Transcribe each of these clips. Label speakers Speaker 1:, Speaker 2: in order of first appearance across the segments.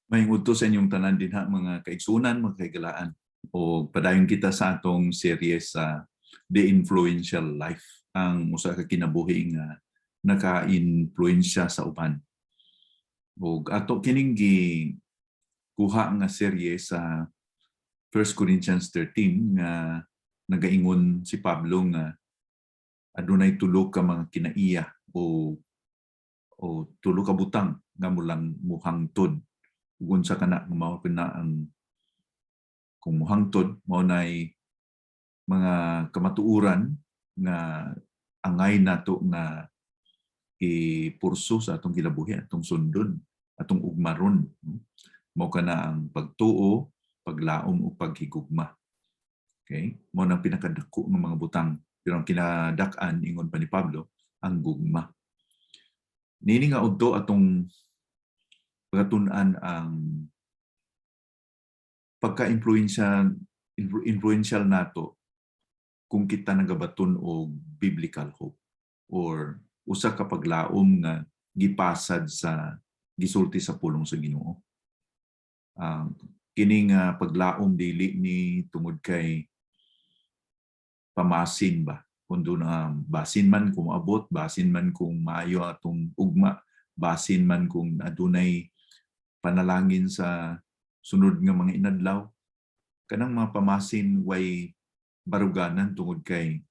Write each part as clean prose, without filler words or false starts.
Speaker 1: Maingod to sa inyong tanan din ha, mga kaigsunan, mga kaigalaan. O padayon kita sa atong serye sa The Influential Life, ang usa ka kinabuhi nga naka-influensya sa uban. O ato kining kuha nga serye sa 1 Corinthians 13 nga nagaingon si Pablo nga adunay tulo ka mga kinaiya o tulo ka butang nga mulang muhangtod ug unsa kana nga mao na ang kung muhangtod mao nay mga kamatuoran nga angay nato nga ipurso sa atong gilabuhi, atong sundon, atong ugmaron. Mao kana ang pagtuo, paglaom ug paghigugma. Okay? Mao nang pinakadako ng mga butang. Pero ang kinadak-an ingon pa ni Pablo ang gugma. Nini nga udto atong pagtun-an ang pagka-influential nato kung kita nagabaton og biblical hope or usa ka paglaom nga gipasad sa gisulti sa pulong sa Ginoo. Kining paglaom dili ni tungod kay pamasin ba, kundo na basin man kung abot, basin man kung maayo atong ugma, basin man kung adunay panalangin sa sunod nga mga inadlaw, kanang mga pamasin way baruganan tungod kay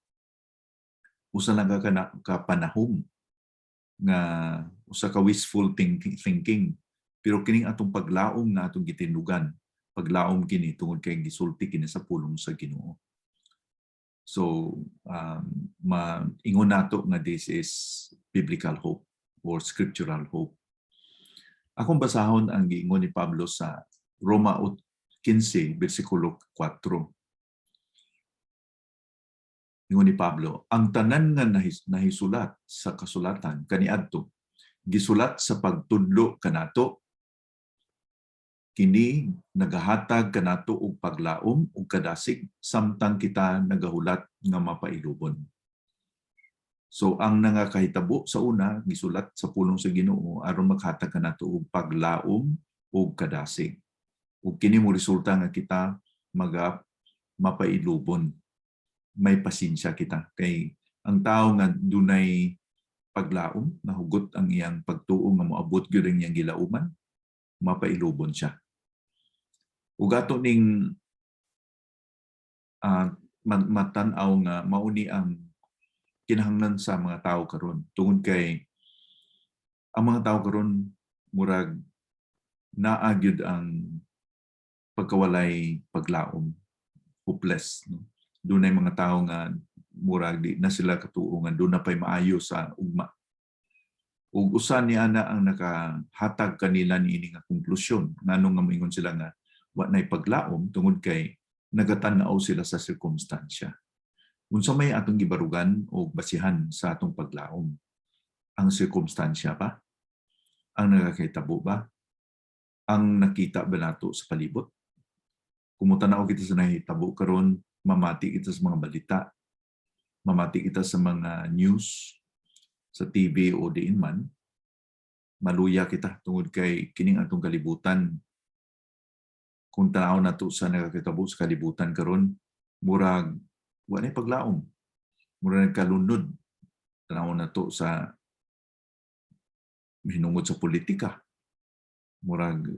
Speaker 1: usa lang ka panahom nga usa ka wishful thinking. Pero kining atong paglaom na atong gitindugan, paglaom kini tungod kay gisulti kini sa pulong sa Ginoo. So, maingon nato nga this is biblical hope or scriptural hope. Akong basahon ang giingon ni Pablo sa Roma 15, versikulo 4. Ingon ni Pablo, ang tanan nga nahisulat sa kasulatan kaniadto gisulat sa pagtudlo kanato, kini nagahatag kanato og paglaom ug kadasig samtang kita nagahulat nga mapailubon. So ang nangakahitabo sa una gisulat sa pulong sa Ginoo aron maghatag kanato og paglaom ug kadasig. Ug kini mo resulta nga kita mapailubon. May pasensya kita kay ang tao nga dunay paglaom, nahugot ang iyang pagtuo nga moabot gyud ang iyang gilauman, mapailubon siya. Ug ato ning matan-aw nga mauni ang kinahanglan sa mga tao karon tungod kay ang mga tao karon murag naa gyud ang pagkawalay paglaom, hopeless, no? Dunay mga tao nga murag di na sila katuo nga doon na pay maayo sa ugma. Ug usa ni ana ang nakahatag kanila niini nga konklusyon nganong nga moingon sila nga wa nay paglaom tungod kay nagatan-aw sila sa sirkumstansya. Unsa may atong gibarugan o basihan sa atong paglaom? Ang sirkumstansya ba? Ang nagakahitabo ba? Ang nakita ba nato sa palibot? Kung mutanaw kita sa nahitabo karon, mamati kita sa mga balita, mamati kita sa mga news, sa TV o diin man, maluya kita tungod kay kining atong kalibutan. Kung tanaw nato sa nagakahitabo sa kalibutan karon, murag wa nay paglaom. Murag kalunod. Tanaw nato sa hinungod sa politika. Murag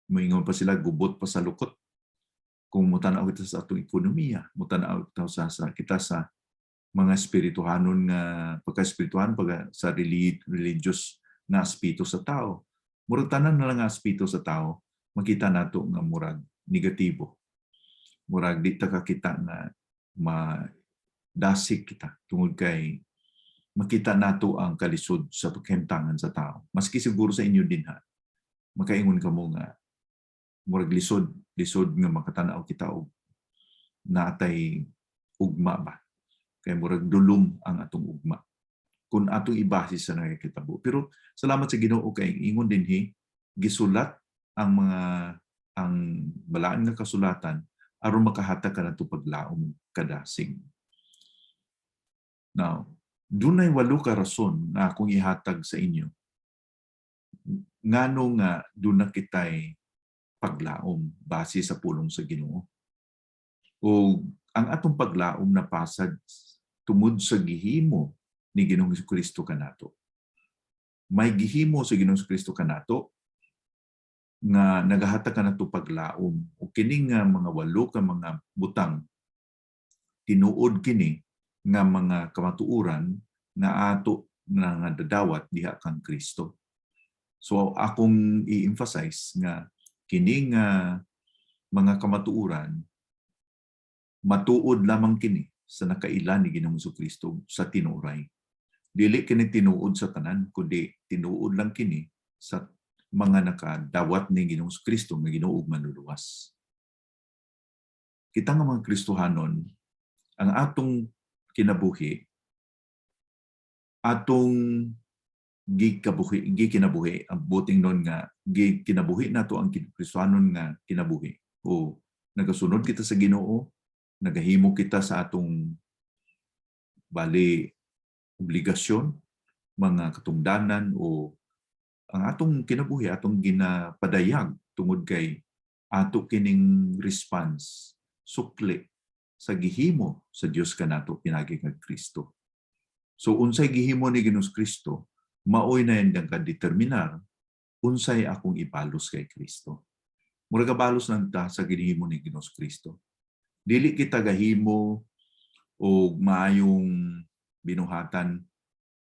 Speaker 1: moingon pa sila gubot pa sa lukot. Kung mutanaw kita sa atong ekonomiya, mutanaw kita sa mga espirituhanon nga pagka-espirituhan sa religious na aspeto sa tao. Murag tanan na lang nga aspeto sa tao, makita nato nga murag negatibo. Murag di ta kakita nga madasig kita tungod kay makita nato ang kalisod sa pagkahimtangan sa tao. Maski siguro sa inyo din ha, makaingon kamo nga murag lisod nga makatanaw kita og natay ugma ba. Kay murag dulom ang atong ugma kung atong ibase sa nakakitabo. Pero salamat sa Ginoo kay ingon dinhi gisulat ang balaan nga kasulatan aron makahatag kanadto paglaom kadasig. Now, dunay 8 ka rason na akong ihatag sa inyo ngano nga doon na kitay paglaom base sa pulong sa Ginoo. O ang atong paglaom na pasad tungod sa gihimo ni Ginoong Kristo kanato. May gihimo sa Ginoong Kristo kanato nga nagahatag kanato paglaom o kining nga mga walo ka mga butang tinuod kini nga mga kamatuoran nga ato nga dadawat diha kang Kristo. So akong i-emphasize nga kining mga kamatuoran matuod lamang kini sa nakailan ni Ginoong Kristo sa tinuray. Dili kini tinuod sa tanan kundi tinuod lang kini sa mga nakadawat ni Ginoong Kristo nga Ginoo ug manluluwas. Kita nga mga Kristohanon, ang atong kinabuhi atong gikinabuhi ang buting nun nga gikinabuhi nato ang Kristohanon nga kinabuhi o nagasunod kita sa Ginoo, nagahimo kita sa atong bali obligasyon, mga katungdanan o ang atong kinabuhi atong ginapadayag tungod kay ato kining response sukli sa gihimo sa Dios kanato pinagi kag Kristo. So unsay gihimo ni Ginoong Kristo, maoy na yan determinar unsay akong ibalos kay Kristo. Murag balos lang ta sa gihimo ni Ginoong Kristo. Dili kita gahimo o maayong binuhatan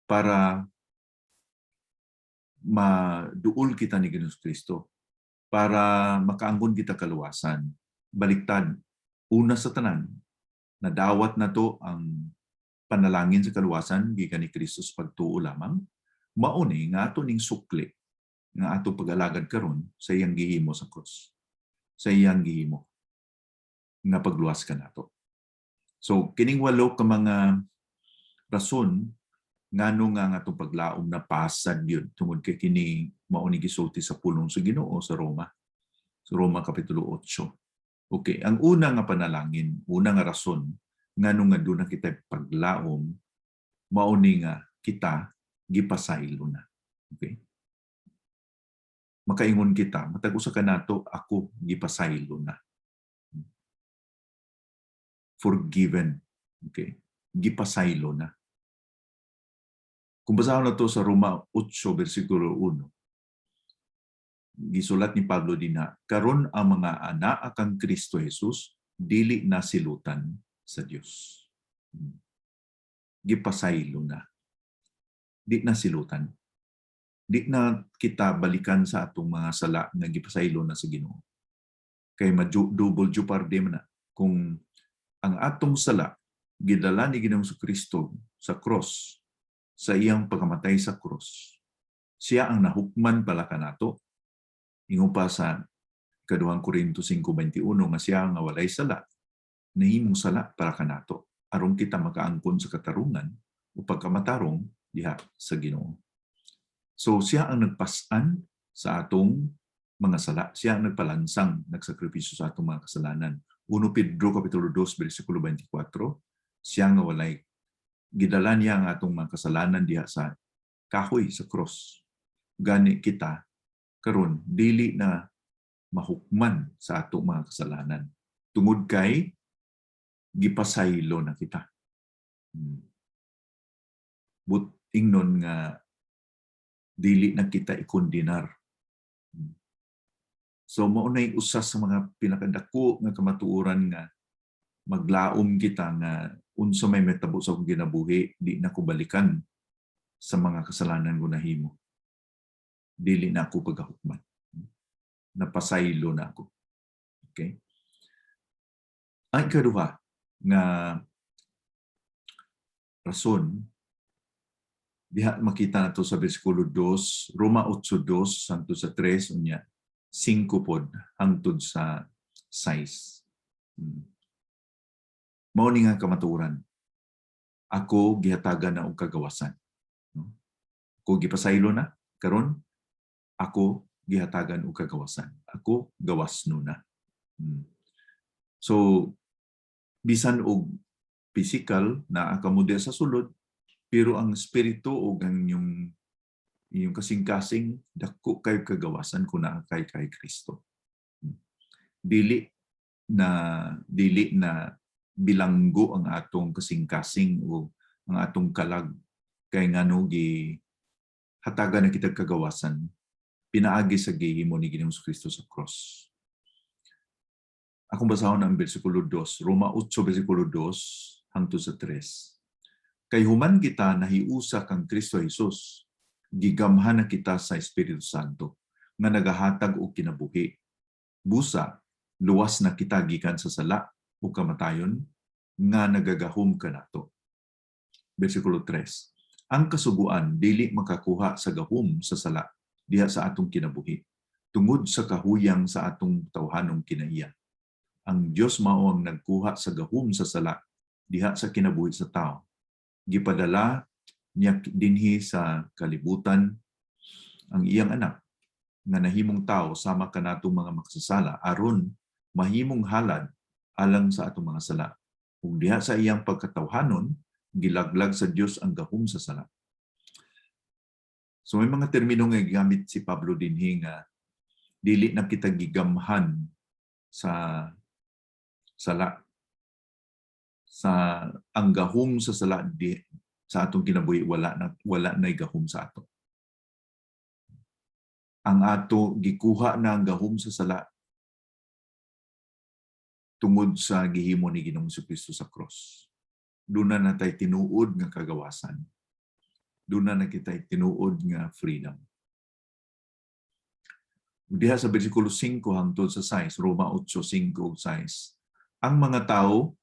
Speaker 1: para maduol kita ni Ginoong Kristo, para makaanggon kita kaluwasan. Baliktad, una sa tanan, nadawat na to ang panalangin sa kaluwasan gikan ni Kristo sa pagtuo lamang, mauni nga ato ning sukli nga ato pag-alagad karon sa iyang gihimo sa krus. Sa iyang gihimo nga pagluwas kanato. So kining walo ka mga rason ngano nga atong paglaom na pasad yun tungod kay kini mao ni gisulti sa pulong sa Ginoo sa Roma. Sa Roma kapitulo 8. Okay, ang una nga panalangin, una nga rason ngano nga doon na kita paglaom mao ni nga kita gipasaylo na. Okay? Makaingon kita, matag usa kanato ako gipasaylo na. Forgiven. Okay? Gipasaylo na. Kung basahon na to sa Roma 8 versikulo 1, gisulat ni Pablo dinha, karon ang mga anak kang Kristo Jesus dili na silutan sa Dios. Gipasaylo na. Di na silutan. Di na kita balikan sa atong mga sala nga gipasaylo na sa Ginoo. Kay double jeopardy man na kung ang atong sala gidala ni Ginoong Kristo sa cross, sa iyang pagkamatay sa cross. Siya ang nahukman pala kanato. Ingon pa sa 2 Korinto 5:21 nga siya nga walay sala, nahimong sala para kanato aron kita makaangkon sa katarungan o pagkamatarong diha sa Ginoo. So siya ang nagpasan sa atong mga sala. Siya ang nagpalansang, nagsakripisyo sa atong mga kasalanan. 1 Pedro kapitulo 2 bersikulo 24, siya nga walay gidala niya ang atong mga kasalanan diha sa kahoy sa cross. Gani kita karon dili na mahukman sa atong mga kasalanan tungod kay gipasaylo na kita. But ingnon nga dili na kita ikondinar. So mao nay usa sa mga pinakadako nga kamatuoran nga maglaom kita nga unsa may metabo sa akong ginabuhi, di na ko balikan sa mga kasalanan ko nahimo. Dili na ako pagahukman. Napasaylo na ako. Okay? Ang ikaduha nga rason, diha makita nato sa bersikulo 2, Roma 8:2 hangtod sa 3 unya 5 pod hangtod sa 6. Mao ni nga kamatuoran. Ako gihatagan na og kagawasan. Ako gipasaylo na karon ako gihatagan og kagawasan. Ako gawasno na. So bisan og physical na akamude sa sulod, pero ang espiritu o ang yung kasing-kasing dako kay kagawasan ko na kay Kristo. dili na bilanggo ang atong kasing-kasing o ang atong kalag kay ngano gi hatagan na kitag kagawasan pinaagi sa gihimo ni Ginoong Kristo sa cross. Akong basahon ang bersikulo 2, Roma 8 bersikulo 2 hangtod sa 3. Kay human kita nahiusa kang Kristo Jesus, gigamhan na kita sa Espiritu Santo nga nagahatag og kinabuhi. Busa luwas na kita gikan sa sala o kamatayon nga nagagahom kanato. Bersikulo 3. Ang kasuguan dili makakuha sa gahom sa sala diha sa atong kinabuhi tungod sa kahuyang sa atong tawhanong kinaiya. Ang Dios mao ang nagkuha sa gahom sa sala diha sa kinabuhi sa tao. Gipadala niya dinhi sa kalibutan ang iyang anak nga nahimong tao sama kanatong mga makasasala aron mahimong halad alang sa atong mga sala. Ug diha sa iyang pagkatawhanon gilaglag sa Dios ang gahom sa sala. So may mga termino nga gigamit si Pablo dinhi nga dili na kita gigamhan sa sala. Sa ang gahom sa sala sa atong kinabuhi wala na gahom sa ato. Ang ato gikuha na ang gahom sa sala tungod sa gihimo ni Ginoong Kristo sa cross. Doon na natay tinuod nga kagawasan. Doon na kita'y tinuod nga freedom. Diha sa bersikulo 5 hangtod sa 6, Roma 8:5 ug 6. Ang mga tao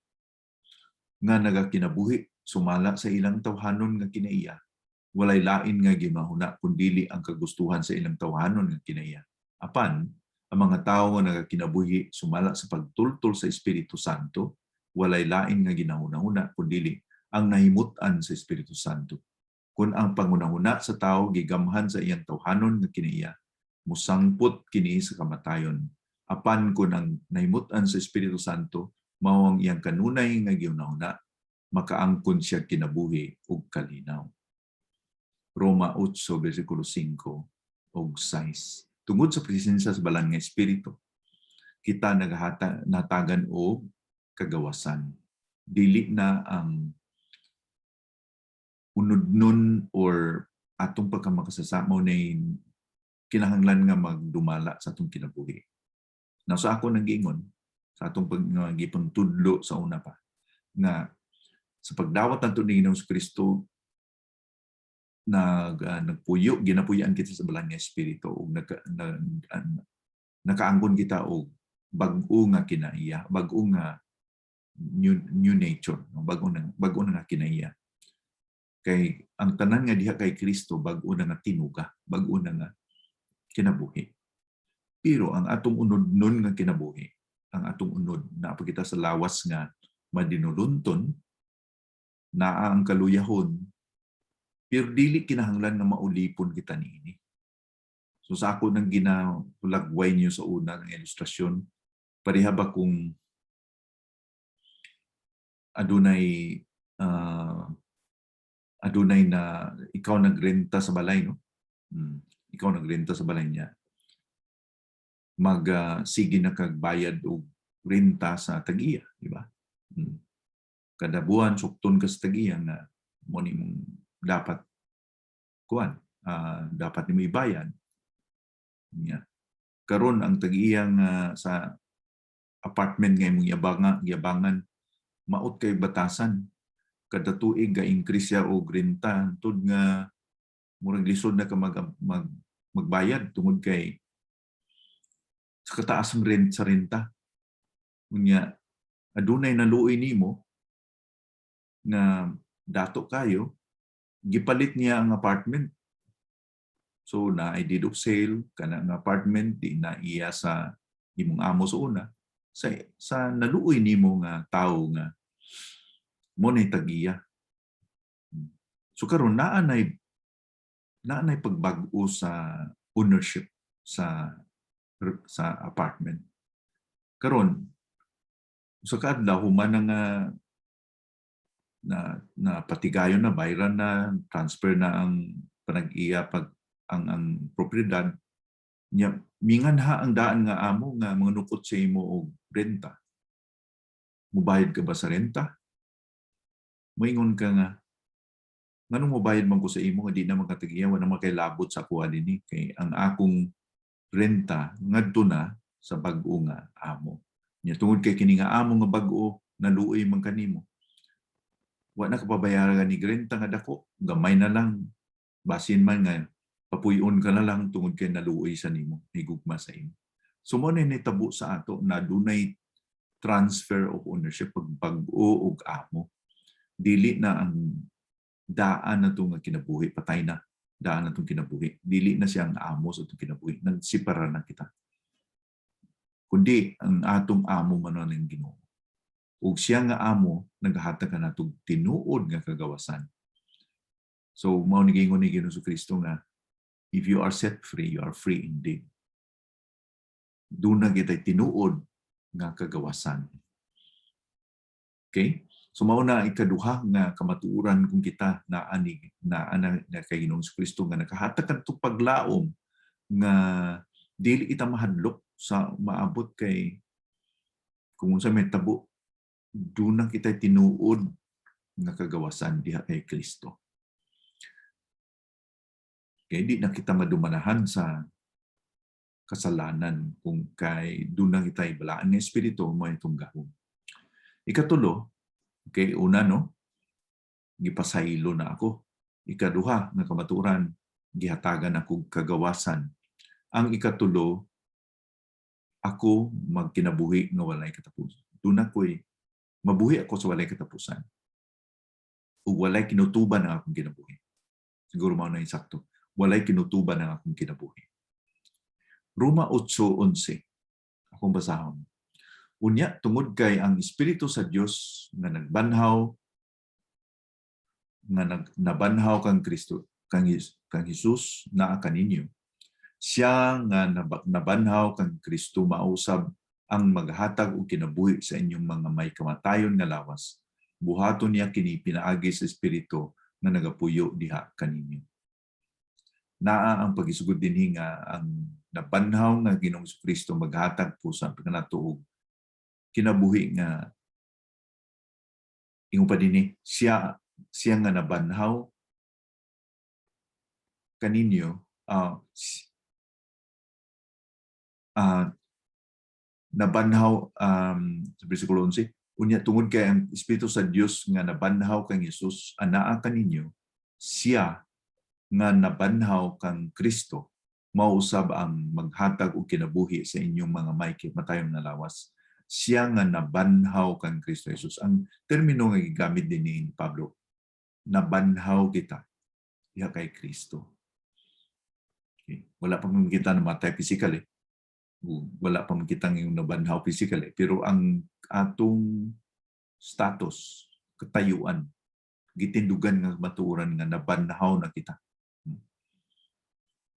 Speaker 1: nga nagakinabuhi sumala sa ilang tawhanon nga kinaiya, walay lain nga ginahuna kundili ang kagustuhan sa ilang tawhanon nga kinaiya. Apan ang mga tao nga nagakinabuhi sumala sa pagtultol sa Espiritu Santo, walay lain nga ginahuna-huna kundili ang nahimutan sa Espiritu Santo. Kung ang pangunahuna sa tao gigamhan sa iyang tawhanon nga kinaiya, musangpot kini sa kamatayon. Apan kung ang nahimutan sa Espiritu Santo mao ang iyang kanunay nga ginahuna, makaangkon siya kinabuhi ug kalinaw. Roma 8 bersikulo 5 ug 6. Tungod sa presensya sa balang nga Espiritu, kita natagan og kagawasan. Dili na ang unudnon or atong pagkamakasasamaw na kinahanglan nga magdumala sa atong kinabuhi. Now, sa ako nag-ingon, sa atong pag-gipon tudlo sa una pa, nga sa pagdawat nato ni Ginoong Kristo, nagpuyo, ginapuyan kita sa balang nga Espiritu, o nakaangkon kita og bag-o nga kinaiya, bag-o nga new nature, bag-o nga kinaiya. Kay ang tanan nga diha kay Kristo bag-o na nga tinuga, bag-o na nga kinabuhi. Pero ang atong unod-nun nga kinabuhi, ang atong unod na kita sa lawas nga madinulunton, naa ang kaluyahon, pero dili kinahanglan nga maulipon kita niini. So sa ako nang ginapulagway niyo sa una ng ilustrasyon, pareha ba kung adunay na ikaw nagrenta sa balay, no? Ikaw nagrenta sa balay niya. Sige na kagbayad og renta sa tag-iya, di ba? Kada buwan sukton ka sa tag-iya na mo nimong dapat dapat nimo ibayad. Yeah. Karon ang tag-iya sa apartment nga imong yabangan maot kay batasan. Kada tuig ga-increase siya og renta tud nga murag lisod na ka magbayad tungod kay sa kataas ang renta. Unya adunay naluoy nimo nga dato kayo, gipalit niya ang apartment. So na ay deed of sale kana nga apartment di na iya sa imong amo sa una sa naluoy nimo nga tawo nga mo na tag-iya. So karon naa nay pagbag-o sa ownership sa apartment. Karon sa kadlaw human na patigayon na, bayran na, transfer na ang panag-iya ang propiedad. Nya minganha ang daan nga amo nga mangunukot sa imo og renta. Mubayad ka ba sa renta? Moingon ka nga, nganong mobayad man ko sa imo nga di na makatigiya wala makailabot sa kuha dinhi kay ang akong renta ngadto na sa bag-o nga amo. Nya tungod kay kini nga amo nga bag-o naluoy man kanimo. Wa na kapabayaran ni renta nga dako, gamay na lang. Basin man nga papuyon ka na lang tungod kay naluoy sa nimo, higugma sa imo. So mo na nitabo sa ato na dunay transfer of ownership pag bag-o ug amo. Dili na ang daan na itong kinabuhi, patay na daan na itong kinabuhi. Dili na siya ang amo sa itong kinabuhi. Nagsipara na kita. Kundi ang atong amo man ng Ginoo. Ug siya nga amo, naghatag ka na itong tinuod nga kagawasan. So, mao ni gingon ni Ginoo Kristo nga, if you are set free, you are free indeed. Doon na kita tinuod nga kagawasan. Okay? So mao na ikaduha nga kamatuoran kung kita na kay Ginoong Kristo nga nakahatag kadto paglaom nga dili kita mahadlok sa maabot kay kung unsa may tabo dunang kita tinuod nga kagawasan diha kay Kristo. Kay di na kita madumanahan sa kasalanan kung kay dunang kita ibalaan nga espiritu mo itong gahom. Ikatulo, okay, una no, gipasaylo na ako. Ikaduha nga kamaturan, gihatagan ako kagawasan. Ang ikatulo, ako magkinabuhi nga walay katapusan. Doon ako'y mabuhi ako sa walay katapusan. O walay kinutuban ang akong kinabuhi. Siguro mao na insakto. Walay kinutuban ang akong kinabuhi. Roma 8:11. Akong basahon. Unya tungod kay ang Espiritu sa Dios nga nagbanhaw nga nabanhaw kang Kristo kang Hesus naa kaninyo. Siya nga nabanhaw kang Kristo mausab ang maghatag og kinabuhi sa inyong mga may kamatayon nga lawas. Buhaton niya kini pinaagi sa Espiritu nga nagapuyo diha kaninyo. Naa ang pagisugod dinhi nga ang nabanhaw nga Ginoong Kristo maghatag po sa pagkanato kinabuhi nga ingon pa dinhi siya nga nabanhaw kaninyo nabanhaw sa bersikulo 11 unya tungod kay ang Espiritu sa Dios nga nabanhaw kang Hesus anaa kaninyo siya nga nabanhaw kang Kristo mausab ang maghatag og kinabuhi sa inyong mga may kamatayon nga lawas. Siya nga nabanhaw kang Kristo Jesus. Ang termino nga gigamit din ni Pablo, nabanhaw kita diha kay Kristo. Okay. Wala pa man kita namatay physically. Wala pa man kita ng nabanhaw physically. Pero ang atong status, katayuan, gitindugan nga matuoran nga nabanhaw na kita.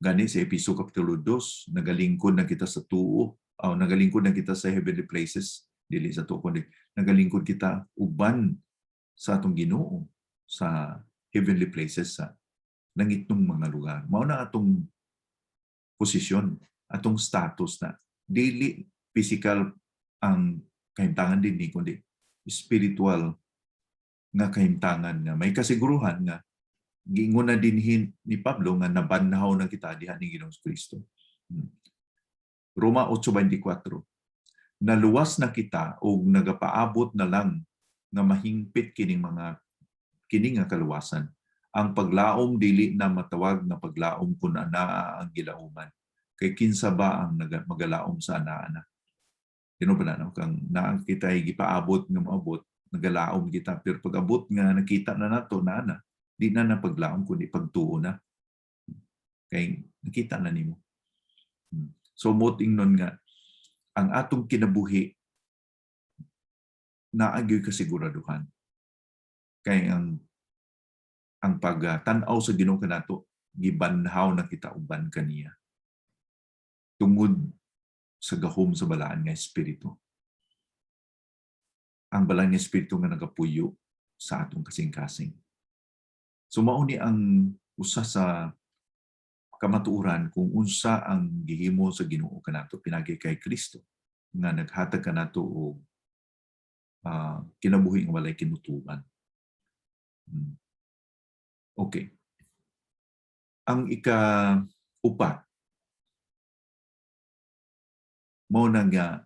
Speaker 1: Gani sa Efeso Kapitulo 2, nagalingkod na kita sa tuo, nagalingkod na kita sa heavenly places, dili sa tuo kundi nagalingkod kita uban sa atong Ginoo sa heavenly places sa langitnong mga lugar. Mao na atong posisyon, atong status na dili physical ang kahimtangan din ni kundi spiritual nga kahimtangan nga may kasiguruhan nga giingon na dinhin ni Pablo nga nabanhaw na kita diha ni Ginoong Kristo. Roma 8:24. Naluwas na kita o nagapaabot na lang nga mahingpit kining nga kaluwasan. Ang paglaom dili na matawag na paglaom kun anaa ang gilauman. Kay kinsa ba ang magalaom sa anaa? Dino ba na kang naa kita gipaabot nga moabot, nagalaom kita pero pag-abot nga nakita na nato na di na napaglaom kundi pagtuo na. Kay nakita na nimo. So moting nun nga ang atong kinabuhi naagyoy kasiguraduhan. Kay ang pagtanaw sa Ginoo kanato gibanhaw na kita uban kaniya. Tungod sa gahom sa balaan nga espiritu. Ang balaan nga espiritu nga nagapuyo sa atong kasing-kasing. So mao ni ang usa sa kamatuoran kung unsa ang gihimo sa Ginoo kanato pinagi kay Kristo nga naghatag kanato og kinabuhi nga walay kinutuban. Okay. Ang ika-upat mao na nga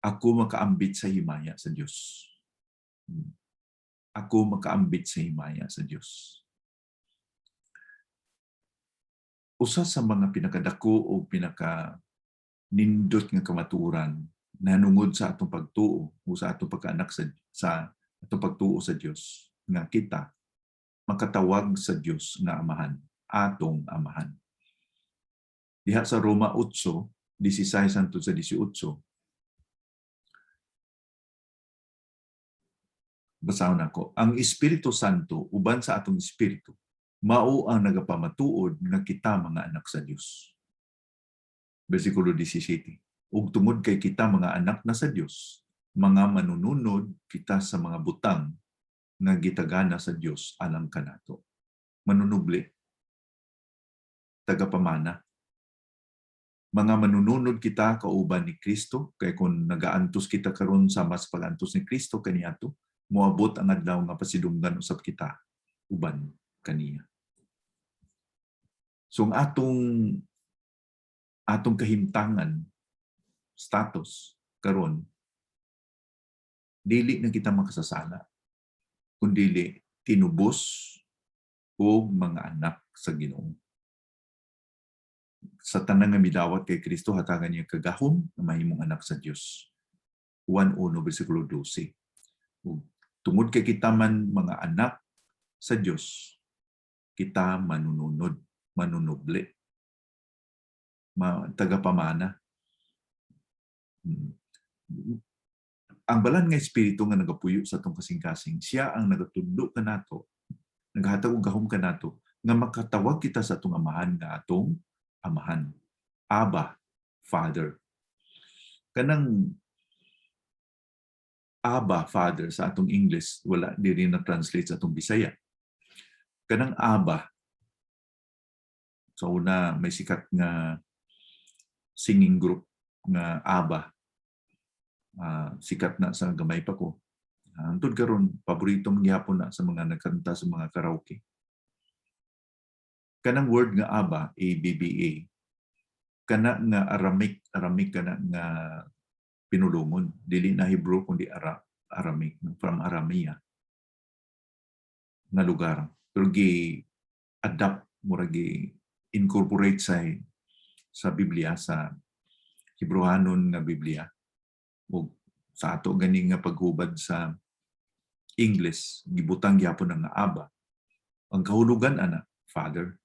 Speaker 1: ako makaambit sa himaya sa Dios. Ako makaambit sa himaya sa Dios. Usa sa mga pinakadako o pinaka-nindot nga kamatuoran nanungod sa atong pagtuo o sa atong pagkaanak sa atong pagtuo sa Dios nga kita makatawag sa Dios nga amahan, atong amahan. Diha sa Roma 8:16 hangtod sa 18, basahon ako, ang Espiritu Santo uban sa atong espiritu mao ang nagapamatuod nga kita mga anak sa Dios. Versikulo 17. Ug tungod kay kita mga anak na sa Dios, mga manununod kita sa mga butang nga gitagana sa Dios alang kanato. Manunubli, tagapamana. Mga manununod kita kauban ni Kristo, kay kung nagaantos kita karon sama sa pagantos ni Kristo kaniadto, moabot ang adlaw nga pasidunggan usab kita uban kaniya. So ang atong kahimtangan, status karon, dili na kita makasasala, kundili tinubos o mga anak sa Ginoo. Sa tanang nga midawat kay Kristo hatagan niya kagahom na mahimong anak sa Dios. 1:1 versikulo 12. Ug tungod kay kita man mga anak sa Dios, kita manununod, manunubli, tagapamana. Ang balan nga espiritu nga nagapuyo sa atong kasing-kasing, siya ang nagatudlo kanato, naghatag og gahom kanato nga makatawag kita sa atong amahan nga atong amahan. Abba, Father. Kanang Abba, Father sa atong English, wala diri na translate sa atong Bisaya. Kanang Abba, sa una may sikat nga singing group nga Abba. Sikat na sa gamay pa ko. Antod karon paboritong gihapon na sa mga nagkanta sa mga karaoke. Kanang word nga Abba, A-B-B-A, kana nga Aramaic kana nga pinulungon. Dili na Hebrew kundi Aramaic, from Aramea nga lugar. Pero gi-adapt, mura gi-incorporate sa Biblia, sa Hebrewanon nga Biblia. O sa ato ganing nga paghubad sa English, gibutang gyapon nga Abba. Ang kahulugan ana, Father.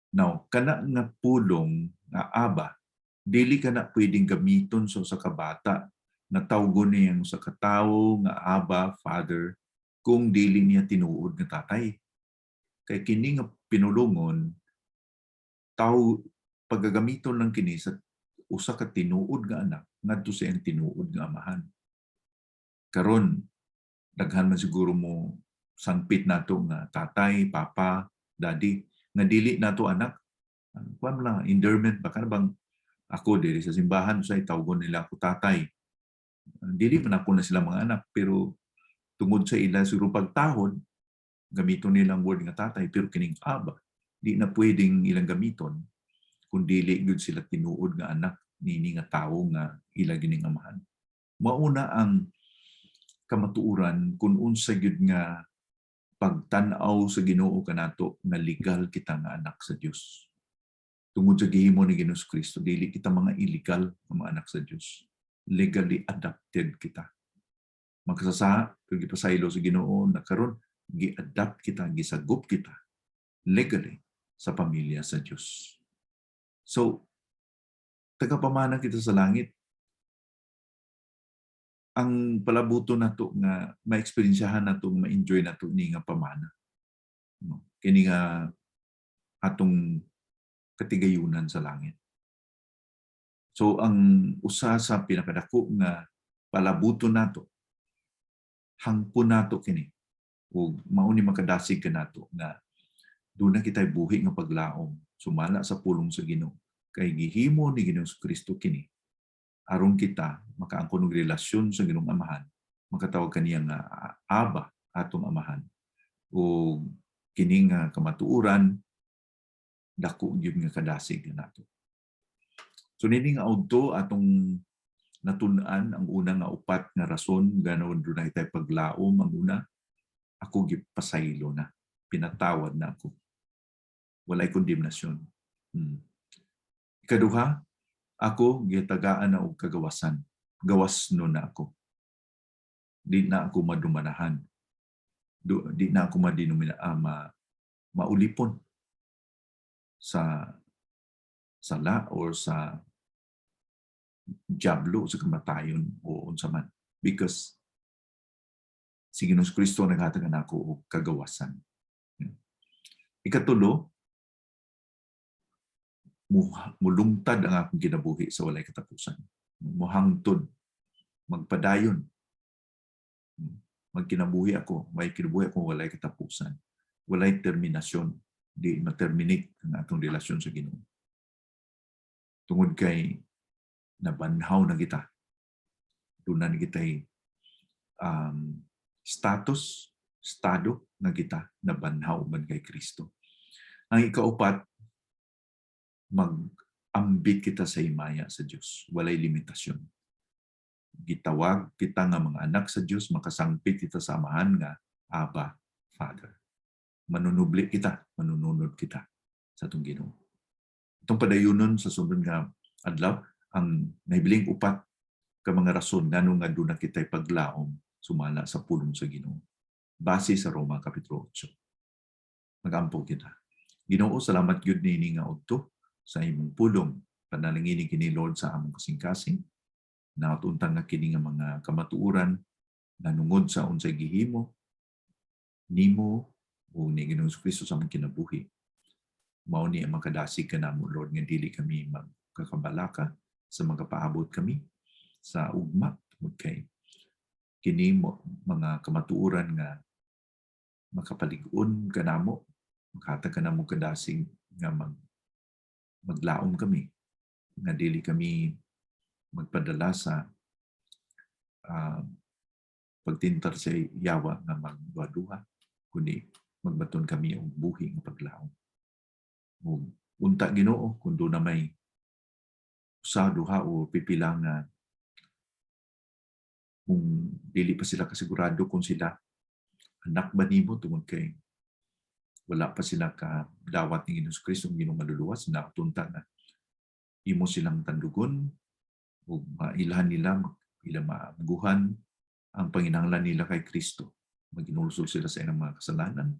Speaker 1: Now, kana nga pulong nga Abba, dili ka na pwedeng gamiton sa kabata na tawgon niya sa katawo nga Abba, Father, kung dili niya tinuod nga tatay. Kay kini nga pinulungon, pagagamiton lang kini sa usa ka tinuod nga anak ngadto sa iyang tinuod nga amahan. Karon, daghan man siguro mo sangpit nato nga tatay, papa, daddy, nga dili nato anak. Kuan lang, endearment ba bang ako diri sa simbahan sa tawgon nila ako tatay. Dili man ako na sila mga anak, pero tungod sa ila siguro pagtahod, gamiton nilang word nga tatay, pero kining Abba, di na pwedeng ilang gamiton kung dili gyud sila tinuod nga anak nini nga tawo nga ila gining amahan. Mauna ang kamatuoran kung unsa gyud nga pagtan-aw sa Ginoo kanato nga legal kita nga anak sa Dios. Tungod sa gihimo ni Ginoong Kristo, dili kita mga illegal nga mga anak sa Dios. Legally adopted kita. Magkasasaha, kung gipasaylo sa Ginoo na karon gi-adapt kita, gisagop kita legally sa pamilya sa Dios. So, tagapamana kita sa langit. Ang palabuto nato nga ma-experiensyahan nato, ma-enjoy nato ni nga pamana. Kini nga atong katigayunan sa langit. So ang usa sa pinakadako nga palabuto nato, hangpon nato kini ug mao ni makadasig kanato nga Doon na kita'y buhi nga paglaom, sumala sa pulong sa Ginoo. Kay gihimo ni Ginoong Kristo kini aron kita makaangkon og relasyon sa Ginoong Amahan, makatawag kaniya nga Aba atong Amahan. O kini nga kamatuoran dako gyud nga kadasig nato. So nini nga adto atong natun-an ang una nga upat nga rason ganon dunay tay paglaom. Ang una, ako gipasaylo na, pinatawad na ako. Walay kondemnasyon. Ikaduha, ako gitagaan na og kagawasan. Gawasno na ako. Di na ako madumanahan. Di na ako maulipon sa sala or sa diablo sa kamatayon o unsa man. Because si Ginoong Kristo naghatag nako og kagawasan. Ikatulo, mulungtad ang akong kinabuhi sa walay katapusan. Mohangtod, magpadayon. Magkinabuhi ako, may kinabuhi ako walay katapusan. Walay terminasyon, di ma-terminate ang atong relasyon sa Ginoo. Tungod kay nabanhaw na kita. Doon na kita'y estado na kita nabanhaw man kay Kristo. Ang ikaupat, mag-ambit kita sa himaya sa Diyos. Walay limitasyon. Gitawag kita nga mga anak sa Diyos, makasangpit kita sa Amahan nga Aba, Father. Manunubli kita, manununod kita sa itong Ginoo. Itong padayunon sa sunod nga adlaw, ang nahibiling upat ka mga rason ngano nga doon na kita'y paglaom sumala sa pulong sa Ginoo. Base sa Roma Kapitulo 8. Mag-ampo kita. Ginoo, salamat gyud nini nga udto sa imong pulong. Panalangin kini Lord sa among kasing-kasing. Nautuntang nga kini nga mga kamatuoran nanungod sa unsay gihimo nimo o ni Ginoong Kristo sa among kinabuhi. Mao ni ang makadasig kanamo, Lord, nga dili kami magkakabalaka sa magapaabot kami sa ugma tungod kay kini mga kamatuoran nga makapalig-on kanamo, makatag kanamo kadasig nga maglaom kami, nga dili kami magpadala sa pagtintar sa yawa nga magduha, kundi magbaton kami og buhi nga paglaom. Unta Ginoo, kung doon na may usa, duha o pipila nga kung dili pa sila kasigurado kung sila anak ba nimo tungod kay wala pa sila ka dawat ni Ginoong Kristo ng Ginoong maluluwas, na tunta na imo silang tandugon o mailahan nila, ila maaguhan ang panginahanglan nila kay Kristo. Maginulsol sila sa ilang mga kasalanan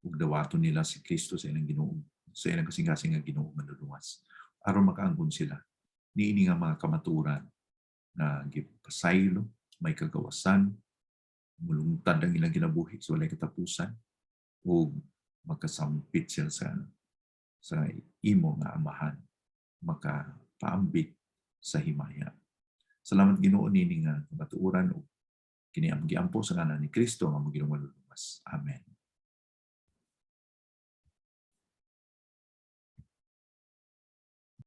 Speaker 1: ug dawaton nila si Kristo sa ilang Ginoo, sa ilang kasing-kasing nga Ginoo maluluwas. Aron makaangkon sila niini nga mga kamatuoran na gipasaylo, may kagawasan, mulungtad ang ilang kinabuhi sa walay katapusan, o makasampit sila sa imo nga Amahan, makapaambit sa himaya. Salamat Ginoo nini nga kamatuoran o kini ang giampo sa ngalan ni Kristo nga Ginoong maluluwas. Amen.